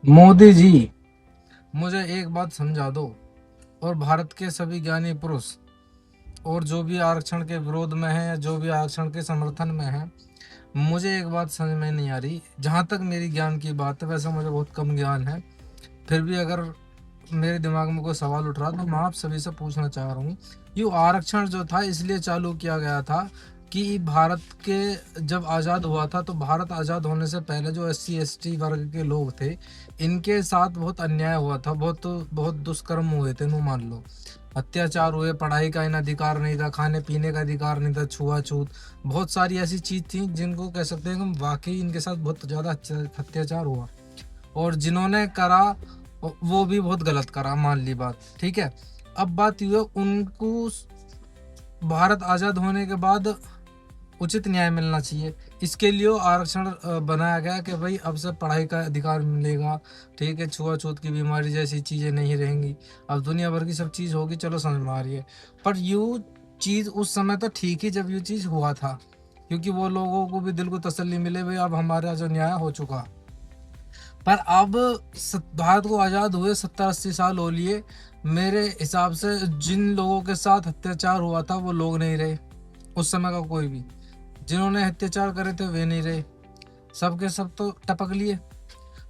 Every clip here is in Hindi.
मोदी जी, मुझे एक बात समझा दो, और भारत के सभी ज्ञानी पुरुष, और जो भी आरक्षण के विरोध में है या जो भी आरक्षण के समर्थन में है, मुझे एक बात समझ में नहीं आ रही। जहाँ तक मेरी ज्ञान की बात है, वैसे मुझे बहुत कम ज्ञान है, फिर भी अगर मेरे दिमाग में कोई सवाल उठ रहा तो मैं आप सभी से पूछना चाह रहा हूँ। ये आरक्षण जो था इसलिए चालू किया गया था कि भारत के जब आज़ाद हुआ था, तो भारत आज़ाद होने से पहले जो SC ST वर्ग के लोग थे, इनके साथ बहुत अन्याय हुआ था, बहुत बहुत दुष्कर्म हुए थे। नो मान लो, अत्याचार हुए, पढ़ाई का इन अधिकार नहीं था, खाने पीने का अधिकार नहीं था, छुआछूत, बहुत सारी ऐसी चीज़ थी जिनको कह सकते हैं कि वाकई इनके साथ बहुत ज़्यादा अत्याचार हुआ। और जिन्होंने करा वो भी बहुत गलत करा, मान ली बात, ठीक है। अब बात ये, उनको भारत आज़ाद होने के बाद उचित न्याय मिलना चाहिए। इसके लिए आरक्षण बनाया गया कि भाई अब से पढ़ाई का अधिकार मिलेगा, ठीक है, छुआछूत की बीमारी जैसी चीज़ें नहीं रहेंगी, अब दुनिया भर की सब चीज़ होगी। चलो समझ में आ रही है। पर यू चीज़ उस समय तो ठीक ही जब ये चीज़ हुआ था, क्योंकि वो लोगों को भी दिल को तसल्ली मिले, भाई अब हमारा जो न्याय हो चुका। पर अब भारत को आज़ाद हुए 70-80 साल हो लिए, मेरे हिसाब से जिन लोगों के साथ अत्याचार हुआ था वो लोग नहीं रहे उस समय का, कोई भी जिन्होंने अत्याचार करे थे वे नहीं रहे, सबके सब तो टपक लिए।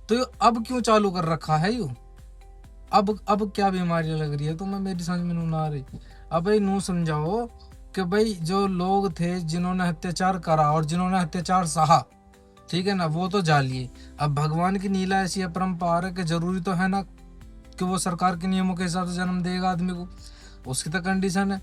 तो ये अब क्यों चालू कर रखा है यू? अब क्या बीमारी लग रही है तुम्हें? मेरी समझ में नहीं आ रही। अब भाई नू समझाओ कि भाई जो लोग थे जिन्होंने अत्याचार करा और जिन्होंने अत्याचार सहा, ठीक है ना, वो तो जालिए। अब भगवान की नीला ऐसी अपरंपार है कि जरूरी तो है ना कि वो सरकार के नियमों के हिसाब से जन्म देगा आदमी को, उसकी तो कंडीशन है।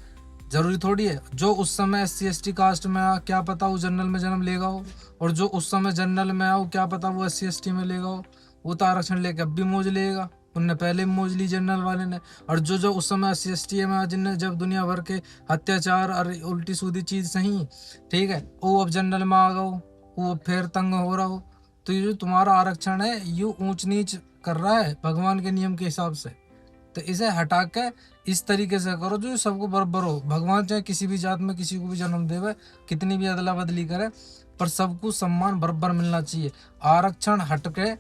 जरूरी थोड़ी है जो उस समय SC ST कास्ट में आ, क्या पता वो जनरल में जन्म लेगा हो, और जो उस समय जनरल में आओ क्या पता वो SC ST में लेगा हो। वो तो आरक्षण लेके अब भी मौज लेगा, उनने पहले भी मौज ली जनरल वाले ने। और जो जो उस समय SC ST में जिनने जब दुनिया भर के अत्याचार और उल्टी सीधी चीज सही, ठीक है, वो अब जनरल में आ गए, वो फिर तंग हो रहा हो। तो ये जो तुम्हारा आरक्षण है यू ऊंच नीच कर रहा है भगवान के नियम के हिसाब से। तो इसे हटा के इस तरीके से करो जो सबको बराबर हो। भगवान चाहे किसी भी जात में किसी को भी जन्म देवे, कितनी भी अदला बदली करे, पर सबको सम्मान बराबर मिलना चाहिए। आरक्षण हट के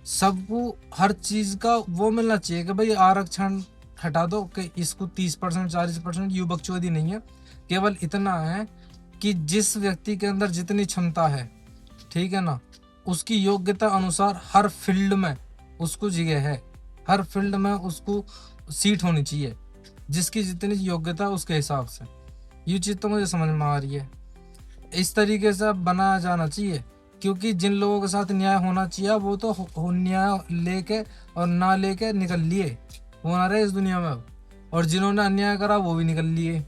सबको हर चीज का वो मिलना चाहिए कि भाई आरक्षण हटा दो कि इसको 30% 40%, यू बकचोदी नहीं है। केवल इतना है कि जिस व्यक्ति के अंदर जितनी क्षमता है, ठीक है ना, उसकी योग्यता अनुसार हर फील्ड में उसको जगह है, हर फील्ड में उसको सीट होनी चाहिए, जिसकी जितनी योग्यता उसके हिसाब से। ये चीज़ तो मुझे समझ में आ रही है। इस तरीके से अब बनाया जाना चाहिए, क्योंकि जिन लोगों के साथ न्याय होना चाहिए वो तो न्याय लेके और ना लेके निकल लिए, वो ना रहे इस दुनिया में अब। और जिन्होंने अन्याय करा वो भी निकल लिए।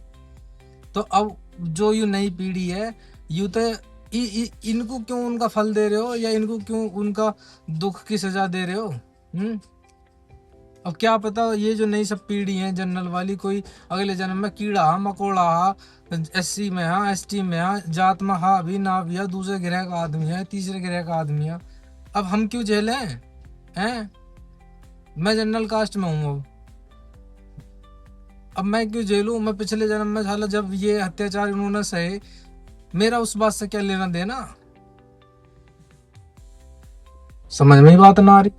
तो अब जो ये नई पीढ़ी है, यू तो इनको क्यों उनका फल दे रहे हो, या इनको क्यों उनका दुख की सजा दे रहे हो? अब क्या पता ये जो नई सब पीढ़ी है जनरल वाली, कोई अगले जन्म में कीड़ा मकोड़ा SC में है, ST में है, जात में हा भी ना भी है, दूसरे ग्रह का आदमी है, तीसरे ग्रह का आदमी है। अब हम क्यों झेले हैं? मैं जनरल कास्ट में हूँ, अब मैं क्यों झेलूं? मैं पिछले जन्म में साला जब ये अत्याचार इन्होंने सहे, मेरा उस बात से क्या लेना देना? समझ में ही बात ना आ रही।